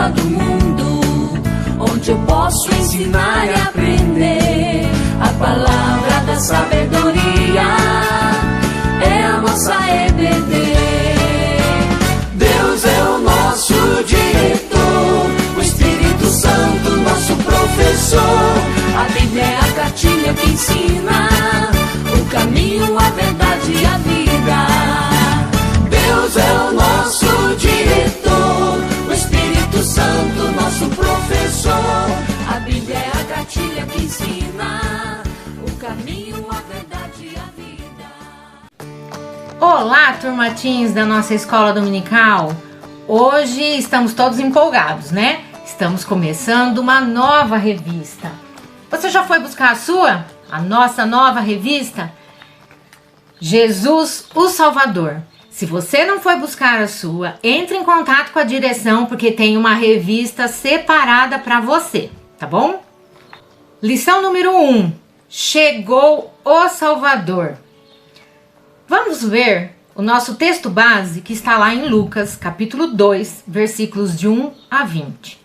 escola do mundo, onde eu posso ensinar e aprender. A palavra da sabedoria é a nossa EBD. Deus é o nosso diretor, o Espírito Santo nosso professor. A Bíblia é a cartilha que ensina o caminho, a verdade e a vida. Deus é o nosso diretor, o Espírito Santo nosso professor. A Bíblia é a cartilha que ensina o caminho, a verdade e a vida. Olá, turma teens da nossa escola dominical. Hoje estamos todos empolgados, né? Estamos começando uma nova revista. Você já foi buscar a sua? A nossa nova revista? Jesus, o Salvador. Se você não foi buscar a sua, entre em contato com a direção, porque tem uma revista separada para você, tá bom? Lição número 1. Chegou o Salvador. Vamos ver o nosso texto base que está lá em Lucas, capítulo 2, versículos de 1 a 20.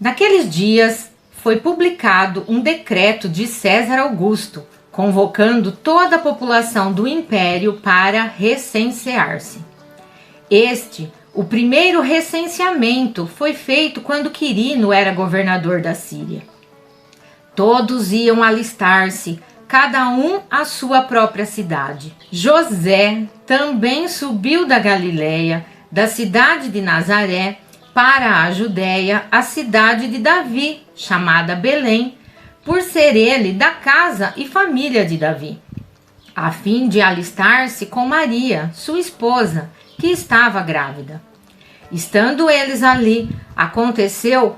Naqueles dias foi publicado um decreto de César Augusto, convocando toda a população do império para recensear-se. O primeiro recenseamento, foi feito quando Quirino era governador da Síria. Todos iam alistar-se, cada um à sua própria cidade. José também subiu da Galileia, da cidade de Nazaré, para a Judéia, a cidade de Davi, chamada Belém, por ser ele da casa e família de Davi, a fim de alistar-se com Maria, sua esposa, que estava grávida. Estando eles ali, aconteceu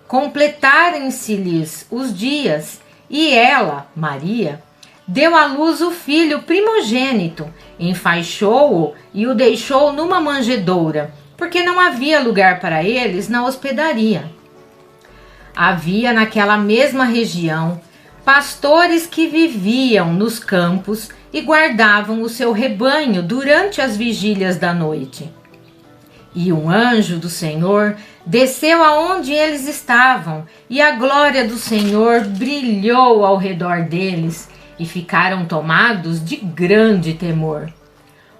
completarem-se-lhes os dias, e ela, Maria, deu à luz o filho primogênito, enfaixou-o e o deixou numa manjedoura, porque não havia lugar para eles na hospedaria. Havia naquela mesma região pastores que viviam nos campos e guardavam o seu rebanho durante as vigílias da noite. E um anjo do Senhor desceu aonde eles estavam, e a glória do Senhor brilhou ao redor deles, e ficaram tomados de grande temor.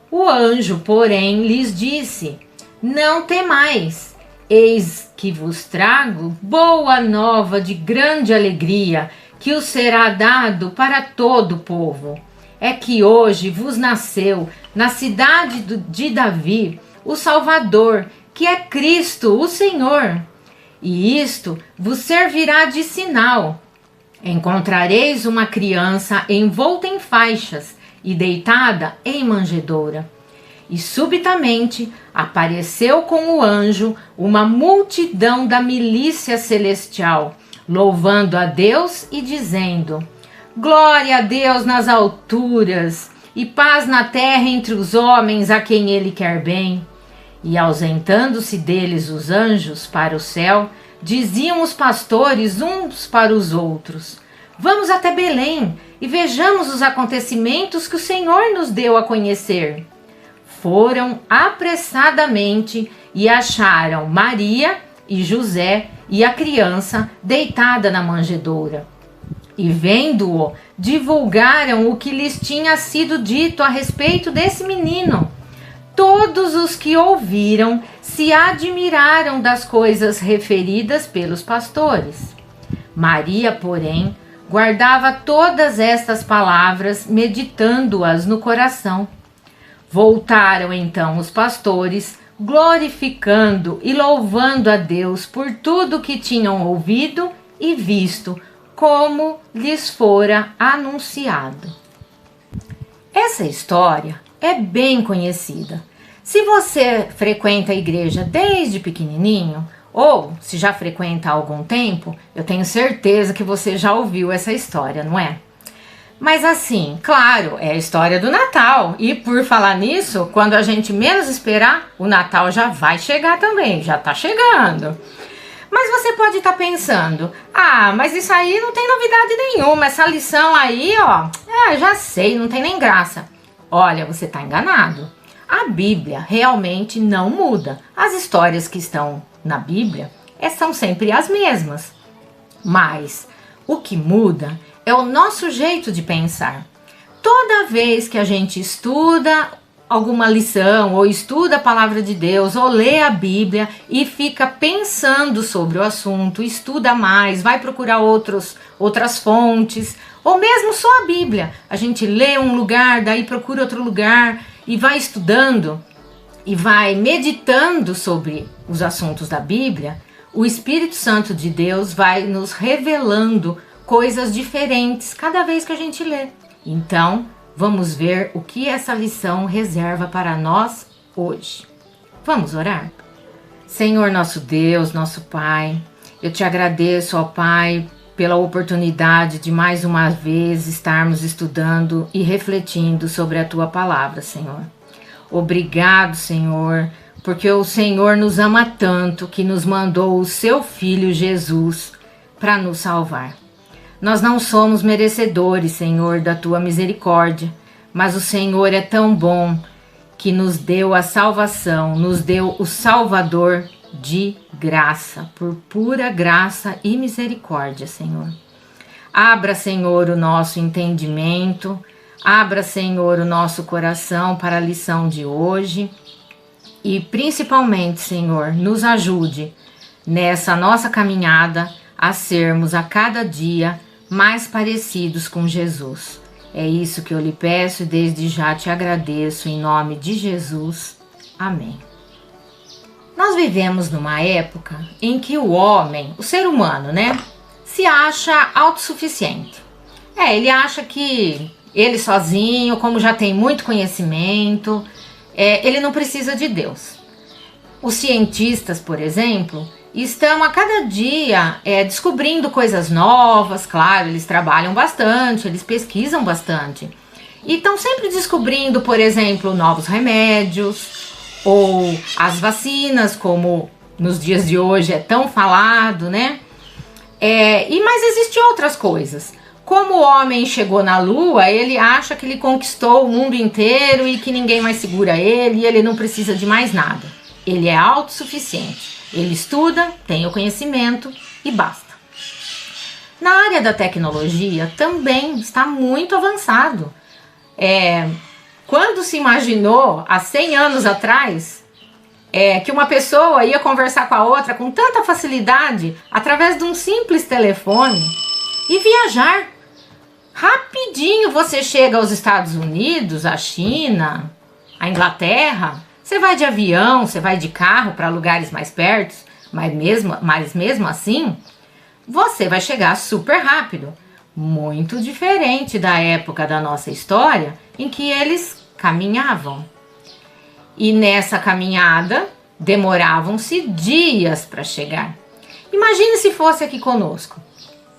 O anjo, porém, lhes disse: Não temais, eis que vos trago boa nova de grande alegria, que os será dado para todo o povo. É que hoje vos nasceu, na cidade de Davi, o Salvador, que é Cristo, o Senhor. E isto vos servirá de sinal. Encontrareis uma criança envolta em faixas e deitada em manjedoura. E subitamente apareceu com o anjo uma multidão da milícia celestial, louvando a Deus e dizendo: Glória a Deus nas alturas, e paz na terra entre os homens a quem ele quer bem. E ausentando-se deles os anjos para o céu, diziam os pastores uns para os outros: Vamos até Belém e vejamos os acontecimentos que o Senhor nos deu a conhecer. Foram apressadamente e acharam Maria e José e a criança deitada na manjedoura. E vendo-o, divulgaram o que lhes tinha sido dito a respeito desse menino. Todos os que ouviram se admiraram das coisas referidas pelos pastores. Maria, porém, guardava todas estas palavras, meditando-as no coração. Voltaram então os pastores, glorificando e louvando a Deus por tudo que tinham ouvido e visto, como lhes fora anunciado. Essa história é bem conhecida. Se você frequenta a igreja desde pequenininho, ou se já frequenta há algum tempo, eu tenho certeza que você já ouviu essa história, não é? Mas assim, claro, é a história do Natal. E por falar nisso, quando a gente menos esperar, o Natal já vai chegar também, já tá chegando. Mas você pode estar pensando: ah, mas isso aí não tem novidade nenhuma, essa lição aí, ó, já sei, não tem nem graça. Olha, você tá enganado. A Bíblia realmente não muda. As histórias que estão na Bíblia são sempre as mesmas. Mas o que muda é o nosso jeito de pensar. Toda vez que a gente estuda alguma lição, ou estuda a palavra de Deus, ou lê a Bíblia e fica pensando sobre o assunto, estuda mais, vai procurar outras fontes, ou mesmo só a Bíblia. A gente lê um lugar, daí procura outro lugar e vai estudando e vai meditando sobre os assuntos da Bíblia. O Espírito Santo de Deus vai nos revelando coisas diferentes cada vez que a gente lê. Então, vamos ver o que essa lição reserva para nós hoje. Vamos orar? Senhor nosso Deus, nosso Pai, eu te agradeço, ó Pai, pela oportunidade de mais uma vez estarmos estudando e refletindo sobre a Tua palavra, Senhor. Obrigado, Senhor, porque o Senhor nos ama tanto que nos mandou o Seu Filho Jesus para nos salvar. Nós não somos merecedores, Senhor, da Tua misericórdia, mas o Senhor é tão bom que nos deu a salvação, nos deu o Salvador de graça, por pura graça e misericórdia, Senhor. Abra, Senhor, o nosso entendimento, abra, Senhor, o nosso coração para a lição de hoje e, principalmente, Senhor, nos ajude nessa nossa caminhada a sermos a cada dia mais parecidos com Jesus. É isso que eu lhe peço e desde já te agradeço em nome de Jesus. Amém. Nós vivemos numa época em que o homem, o ser humano, se acha autossuficiente. Ele acha que ele sozinho, como já tem muito conhecimento, ele não precisa de Deus. Os cientistas, por exemplo, estão a cada dia descobrindo coisas novas. Claro, eles trabalham bastante, eles pesquisam bastante. E estão sempre descobrindo, por exemplo, novos remédios ou as vacinas, como nos dias de hoje é tão falado, mas existem outras coisas. Como o homem chegou na Lua, ele acha que ele conquistou o mundo inteiro e que ninguém mais segura ele e ele não precisa de mais nada. Ele é autossuficiente. Ele estuda, tem o conhecimento e basta. Na área da tecnologia também está muito avançado. Quando se imaginou, há 100 anos atrás, que uma pessoa ia conversar com a outra com tanta facilidade através de um simples telefone e viajar? Rapidinho você chega aos Estados Unidos, à China, à Inglaterra. Você vai de avião, você vai de carro para lugares mais perto, mas mesmo assim, você vai chegar super rápido. Muito diferente da época da nossa história em que eles caminhavam. E nessa caminhada, demoravam-se dias para chegar. Imagine se fosse aqui conosco,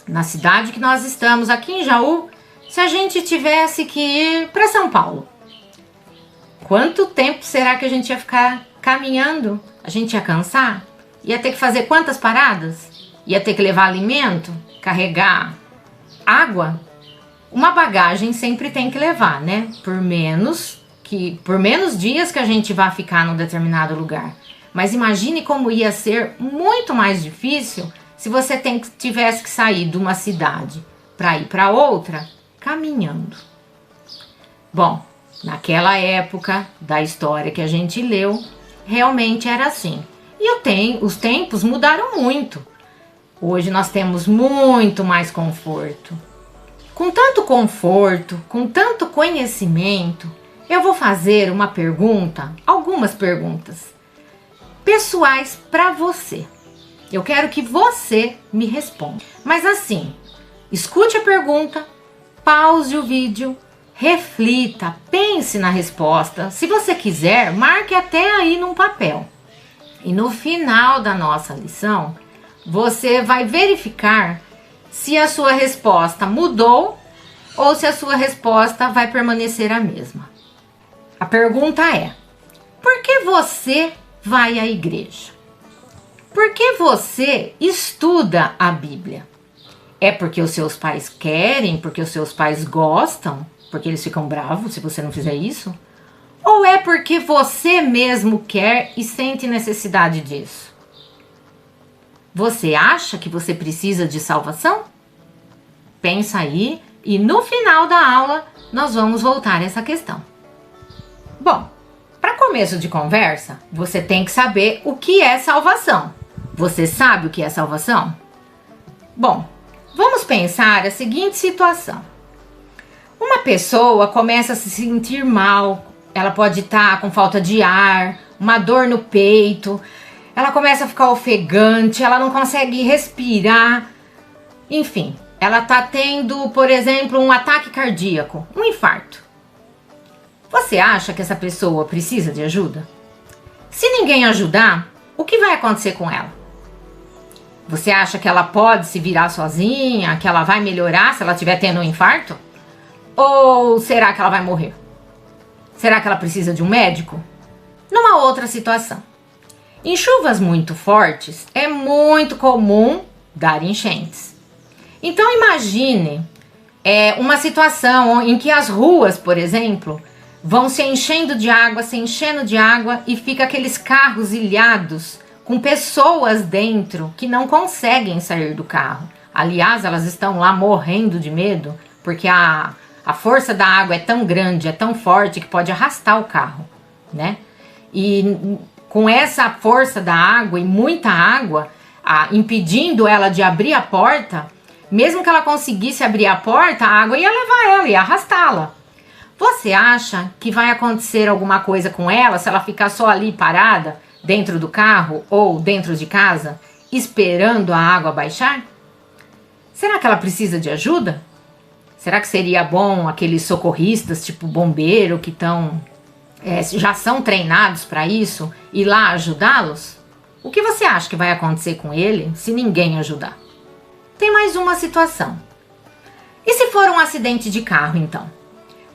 na cidade que nós estamos, aqui em Jaú, se a gente tivesse que ir para São Paulo. Quanto tempo será que a gente ia ficar caminhando? A gente ia cansar? Ia ter que fazer quantas paradas? Ia ter que levar alimento? Carregar água? Uma bagagem sempre tem que levar, Por menos dias que a gente vai ficar num determinado lugar. Mas imagine como ia ser muito mais difícil se você tivesse que sair de uma cidade para ir para outra caminhando. Bom, naquela época da história que a gente leu, realmente era assim. E os tempos mudaram muito. Hoje nós temos muito mais conforto. Com tanto conforto, com tanto conhecimento, eu vou fazer algumas perguntas pessoais para você. Eu quero que você me responda. Mas assim, escute a pergunta, pause o vídeo, reflita, pense na resposta. Se você quiser, marque até aí num papel. E no final da nossa lição, você vai verificar se a sua resposta mudou ou se a sua resposta vai permanecer a mesma. A pergunta é: por que você vai à igreja? Por que você estuda a Bíblia? É porque os seus pais querem, porque os seus pais gostam, porque eles ficam bravos se você não fizer isso? Ou é porque você mesmo quer e sente necessidade disso? Você acha que você precisa de salvação? Pensa aí e no final da aula nós vamos voltar a essa questão. Bom, para começo de conversa, você tem que saber o que é salvação. Você sabe o que é salvação? Bom, vamos pensar a seguinte situação. Uma pessoa começa a se sentir mal, ela pode estar com falta de ar, uma dor no peito, ela começa a ficar ofegante, ela não consegue respirar, enfim, ela está tendo, por exemplo, um ataque cardíaco, um infarto. Você acha que essa pessoa precisa de ajuda? Se ninguém ajudar, o que vai acontecer com ela? Você acha que ela pode se virar sozinha, que ela vai melhorar se ela estiver tendo um infarto? Ou será que ela vai morrer? Será que ela precisa de um médico? Numa outra situação. Em chuvas muito fortes, é muito comum dar enchentes. Então imagine uma situação em que as ruas, por exemplo, vão se enchendo de água e fica aqueles carros ilhados com pessoas dentro que não conseguem sair do carro. Aliás, elas estão lá morrendo de medo porque a força da água é tão grande, é tão forte que pode arrastar o carro, né? E com essa força da água e muita água impedindo ela de abrir a porta, mesmo que ela conseguisse abrir a porta, a água ia levar ela, ia arrastá-la. Você acha que vai acontecer alguma coisa com ela se ela ficar só ali parada, dentro do carro ou dentro de casa, esperando a água baixar? Será que ela precisa de ajuda? Será que seria bom aqueles socorristas, tipo bombeiro, que já são treinados para isso, ir lá ajudá-los? O que você acha que vai acontecer com ele se ninguém ajudar? Tem mais uma situação. E se for um acidente de carro, então?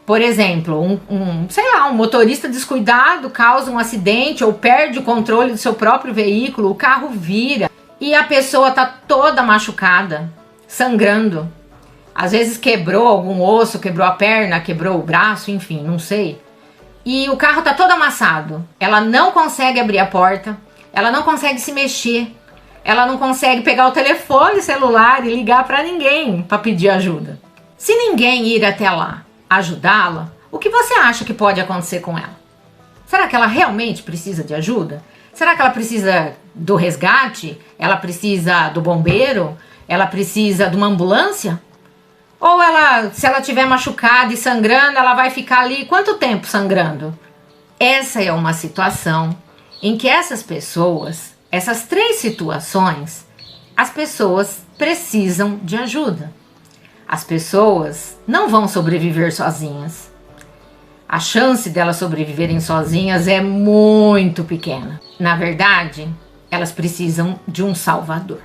Por exemplo, um motorista descuidado causa um acidente ou perde o controle do seu próprio veículo, o carro vira e a pessoa está toda machucada, sangrando. Às vezes quebrou algum osso, quebrou a perna, quebrou o braço, enfim, não sei. E o carro está todo amassado. Ela não consegue abrir a porta, ela não consegue se mexer, ela não consegue pegar o telefone celular e ligar para ninguém para pedir ajuda. Se ninguém ir até lá ajudá-la, o que você acha que pode acontecer com ela? Será que ela realmente precisa de ajuda? Será que ela precisa do resgate? Ela precisa do bombeiro? Ela precisa de uma ambulância? Ou se ela estiver machucada e sangrando, ela vai ficar ali quanto tempo sangrando? Essa é uma situação em que essas três situações, as pessoas precisam de ajuda. As pessoas não vão sobreviver sozinhas. A chance delas sobreviverem sozinhas é muito pequena. Na verdade, elas precisam de um salvador.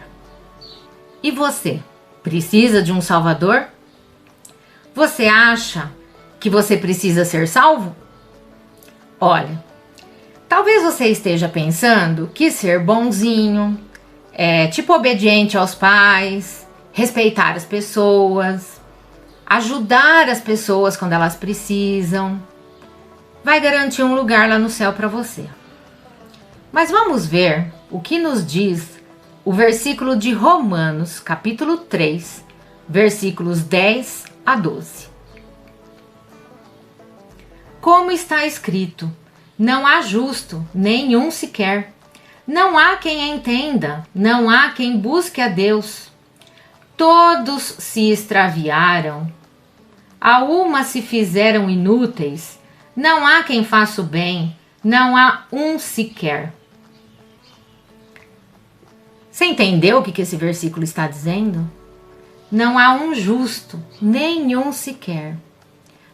E você, precisa de um salvador? Você acha que você precisa ser salvo? Olha, talvez você esteja pensando que ser bonzinho, tipo obediente aos pais, respeitar as pessoas, ajudar as pessoas quando elas precisam, vai garantir um lugar lá no céu para você. Mas vamos ver o que nos diz o versículo de Romanos, capítulo 3, versículos 10 a 12. Como está escrito, não há justo, nenhum sequer. Não há quem entenda, não há quem busque a Deus. Todos se extraviaram, a uma se fizeram inúteis, não há quem faça o bem, não há um sequer. Você entendeu o que esse versículo está dizendo? Não há um justo, nenhum sequer.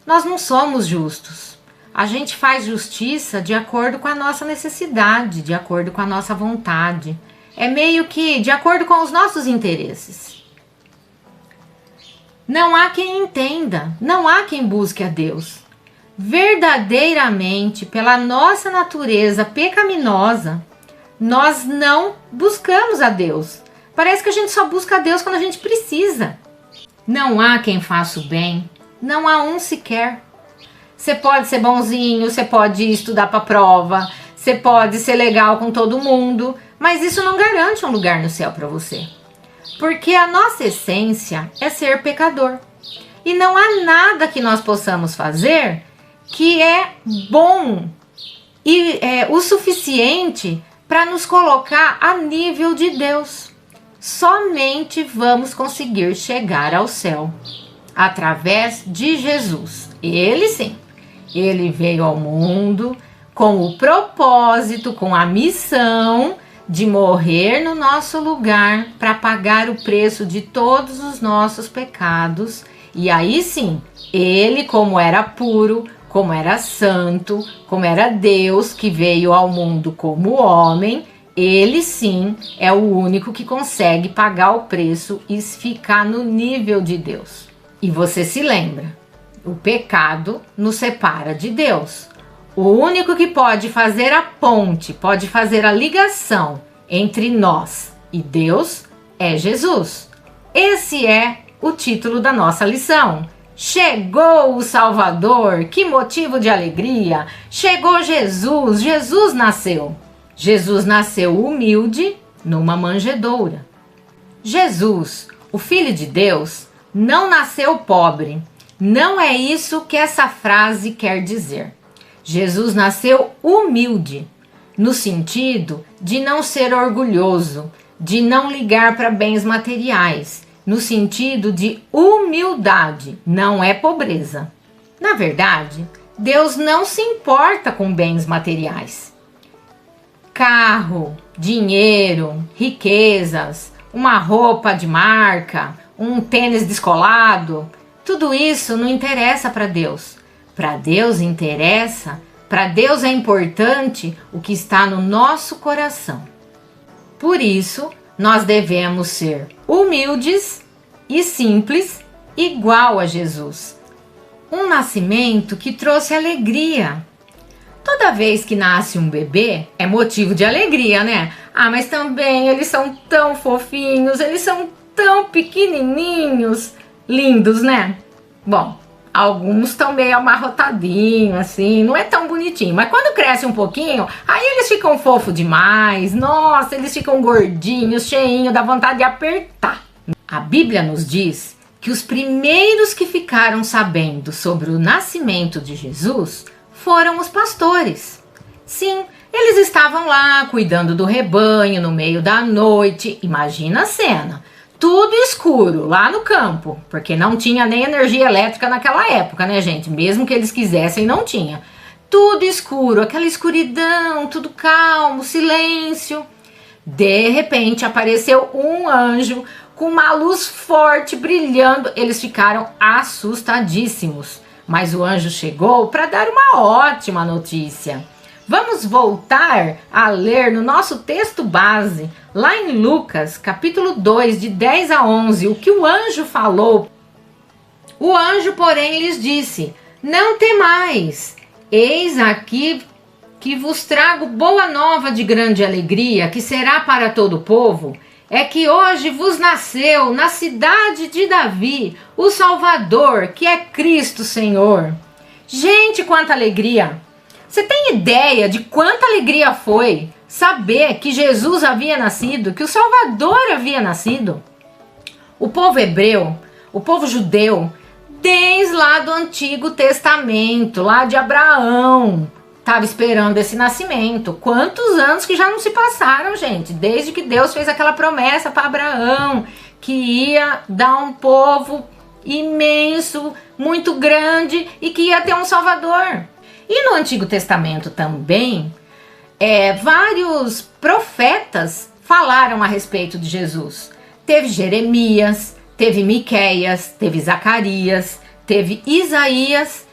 Nós não somos justos. A gente faz justiça de acordo com a nossa necessidade, de acordo com a nossa vontade. É meio que de acordo com os nossos interesses. Não há quem entenda, não há quem busque a Deus. Verdadeiramente, pela nossa natureza pecaminosa, nós não buscamos a Deus. Parece que a gente só busca a Deus quando a gente precisa. Não há quem faça o bem, não há um sequer. Você pode ser bonzinho, você pode estudar para prova, você pode ser legal com todo mundo, mas isso não garante um lugar no céu para você. Porque a nossa essência é ser pecador. E não há nada que nós possamos fazer que é bom e o suficiente para nos colocar a nível de Deus. Somente vamos conseguir chegar ao céu através de Jesus. Ele sim, ele veio ao mundo com o propósito, com a missão de morrer no nosso lugar para pagar o preço de todos os nossos pecados. E aí sim, ele, como era puro, como era santo, como era Deus que veio ao mundo como homem, ele sim é o único que consegue pagar o preço e ficar no nível de Deus. E você se lembra, o pecado nos separa de Deus. O único que pode fazer a ponte, pode fazer a ligação entre nós e Deus é Jesus. Esse é o título da nossa lição. Chegou o Salvador, que motivo de alegria! Chegou Jesus, Jesus nasceu. Jesus nasceu humilde numa manjedoura. Jesus, o Filho de Deus, não nasceu pobre. Não é isso que essa frase quer dizer. Jesus nasceu humilde, no sentido de não ser orgulhoso, de não ligar para bens materiais, no sentido de humildade, não é pobreza. Na verdade, Deus não se importa com bens materiais. Carro, dinheiro, riquezas, uma roupa de marca, um tênis descolado, tudo isso não interessa para Deus. Para Deus interessa, para Deus é importante o que está no nosso coração. Por isso, nós devemos ser humildes e simples, igual a Jesus. Um nascimento que trouxe alegria. Toda vez que nasce um bebê, é motivo de alegria, né? Ah, mas também eles são tão fofinhos, eles são tão pequenininhos, lindos, né? Bom, alguns estão meio amarrotadinhos, assim, não é tão bonitinho. Mas quando cresce um pouquinho, aí eles ficam fofos demais. Nossa, eles ficam gordinhos, cheinhos, dá vontade de apertar. A Bíblia nos diz que os primeiros que ficaram sabendo sobre o nascimento de Jesus foram os pastores. Sim, eles estavam lá cuidando do rebanho no meio da noite. Imagina a cena. Tudo escuro, lá no campo, porque não tinha nem energia elétrica naquela época, né, gente? Mesmo que eles quisessem, não tinha. Tudo escuro, aquela escuridão, tudo calmo, silêncio. De repente, apareceu um anjo com uma luz forte brilhando. Eles ficaram assustadíssimos, mas o anjo chegou para dar uma ótima notícia. Vamos voltar a ler no nosso texto base, lá em Lucas, capítulo 2, de 10 a 11, o que o anjo falou. O anjo, porém, lhes disse: não temais, eis aqui que vos trago boa nova de grande alegria, que será para todo o povo. É que hoje vos nasceu na cidade de Davi o Salvador, que é Cristo Senhor. Gente, quanta alegria! Você tem ideia de quanta alegria foi saber que Jesus havia nascido, que o Salvador havia nascido? O povo hebreu, o povo judeu, desde lá do Antigo Testamento, lá de Abraão, estava esperando esse nascimento. Quantos anos que já não se passaram, gente? Desde que Deus fez aquela promessa para Abraão, que ia dar um povo imenso, muito grande e que ia ter um Salvador. E no Antigo Testamento também, vários profetas falaram a respeito de Jesus. Teve Jeremias, teve Miqueias, teve Zacarias, teve Isaías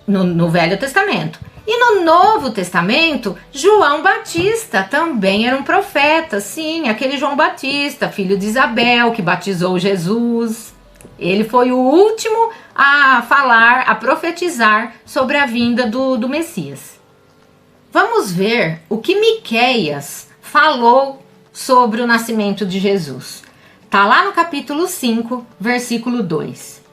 no Velho Testamento. E no Novo Testamento, João Batista também era um profeta, sim, aquele João Batista, filho de Isabel, que batizou Jesus. Ele foi o último a falar, a profetizar sobre a vinda do Messias. Vamos ver o que Miqueias falou sobre o nascimento de Jesus. Está lá no capítulo 5, versículo 2.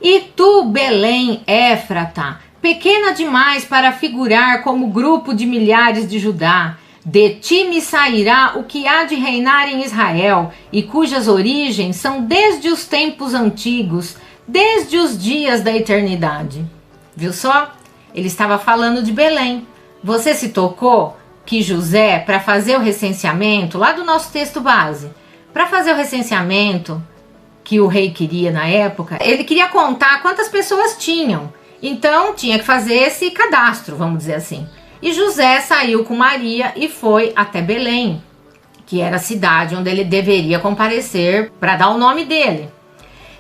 E tu, Belém, Éfrata, pequena demais para figurar como grupo de milhares de Judá. De ti me sairá o que há de reinar em Israel, e cujas origens são desde os tempos antigos, desde os dias da eternidade. Viu só? Ele estava falando de Belém. Você se tocou que José, para fazer o recenseamento, lá do nosso texto base, para fazer o recenseamento que o rei queria na época, ele queria contar quantas pessoas tinham. Então tinha que fazer esse cadastro, vamos dizer assim. E José saiu com Maria e foi até Belém, que era a cidade onde ele deveria comparecer para dar o nome dele.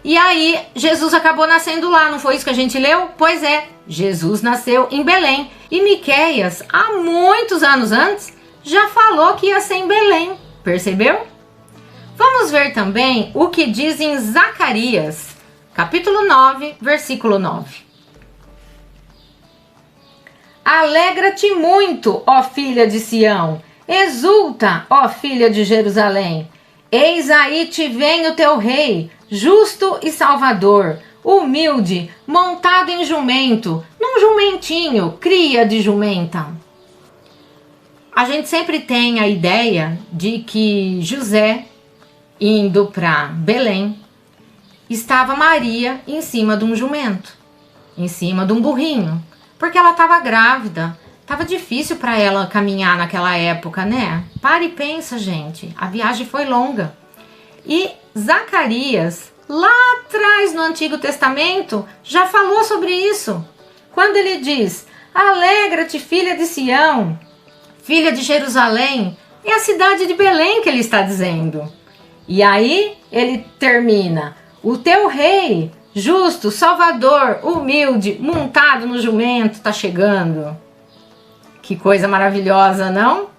E aí Jesus acabou nascendo lá, não foi isso que a gente leu? Pois é, Jesus nasceu em Belém. E Miqueias, há muitos anos antes, já falou que ia ser em Belém, percebeu? Vamos ver também o que diz em Zacarias, capítulo 9, versículo 9. Alegra-te muito, ó filha de Sião, exulta, ó filha de Jerusalém. Eis aí te vem o teu rei, justo e salvador, humilde, montado em jumento, num jumentinho, cria de jumenta. A gente sempre tem a ideia de que José, indo para Belém, estava Maria em cima de um jumento, em cima de um burrinho, porque ela estava grávida. Tava difícil para ela caminhar naquela época, né? Para e pensa, gente. A viagem foi longa. E Zacarias, lá atrás no Antigo Testamento, já falou sobre isso. Quando ele diz: alegra-te, filha de Sião, filha de Jerusalém, é a cidade de Belém que ele está dizendo. E aí ele termina: o teu rei, justo, salvador, humilde, montado no jumento, está chegando. Que coisa maravilhosa, não?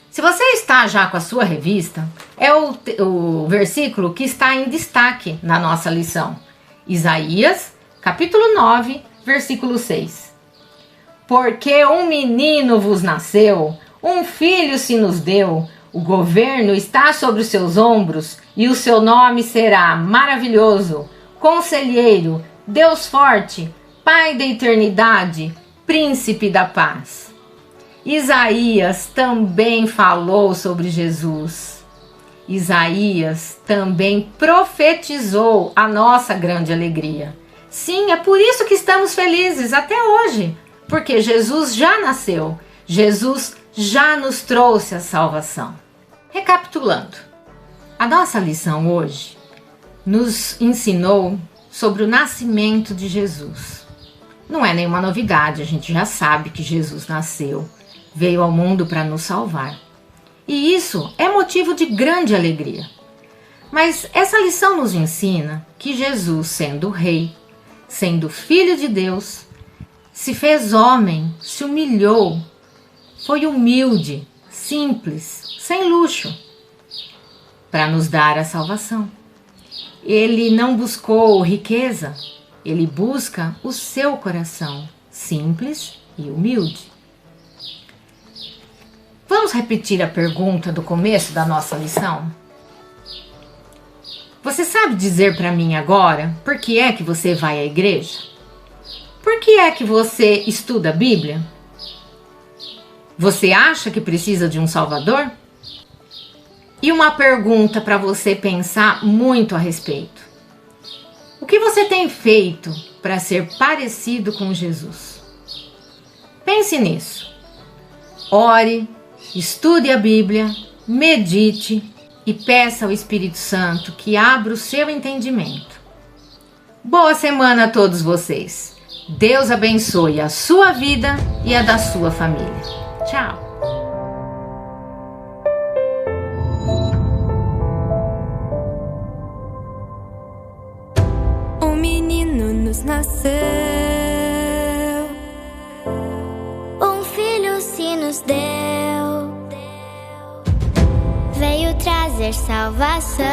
Se você está já com a sua revista, é o versículo que está em destaque na nossa lição. Isaías, capítulo 9, versículo 6. Porque um menino vos nasceu, um filho se nos deu, o governo está sobre os seus ombros, e o seu nome será maravilhoso, conselheiro, Deus forte, Pai da eternidade, príncipe da paz. Isaías também falou sobre Jesus. Isaías também profetizou a nossa grande alegria. Sim, é por isso que estamos felizes até hoje, porque Jesus já nasceu, Jesus já nos trouxe a salvação. Recapitulando, a nossa lição hoje nos ensinou sobre o nascimento de Jesus. Não é nenhuma novidade, a gente já sabe que Jesus nasceu, veio ao mundo para nos salvar. E isso é motivo de grande alegria. Mas essa lição nos ensina que Jesus, sendo rei, sendo filho de Deus, se fez homem, se humilhou, foi humilde, simples, sem luxo, para nos dar a salvação. Ele não buscou riqueza, ele busca o seu coração, simples e humilde. Vamos repetir a pergunta do começo da nossa lição? Você sabe dizer para mim agora por que é que você vai à igreja? Por que é que você estuda a Bíblia? Você acha que precisa de um Salvador? E uma pergunta para você pensar muito a respeito. O que você tem feito para ser parecido com Jesus? Pense nisso. Ore, estude a Bíblia, medite e peça ao Espírito Santo que abra o seu entendimento. Boa semana a todos vocês. Deus abençoe a sua vida e a da sua família. Tchau! Um menino nos nasceu, um filho se nos deu, veio trazer salvação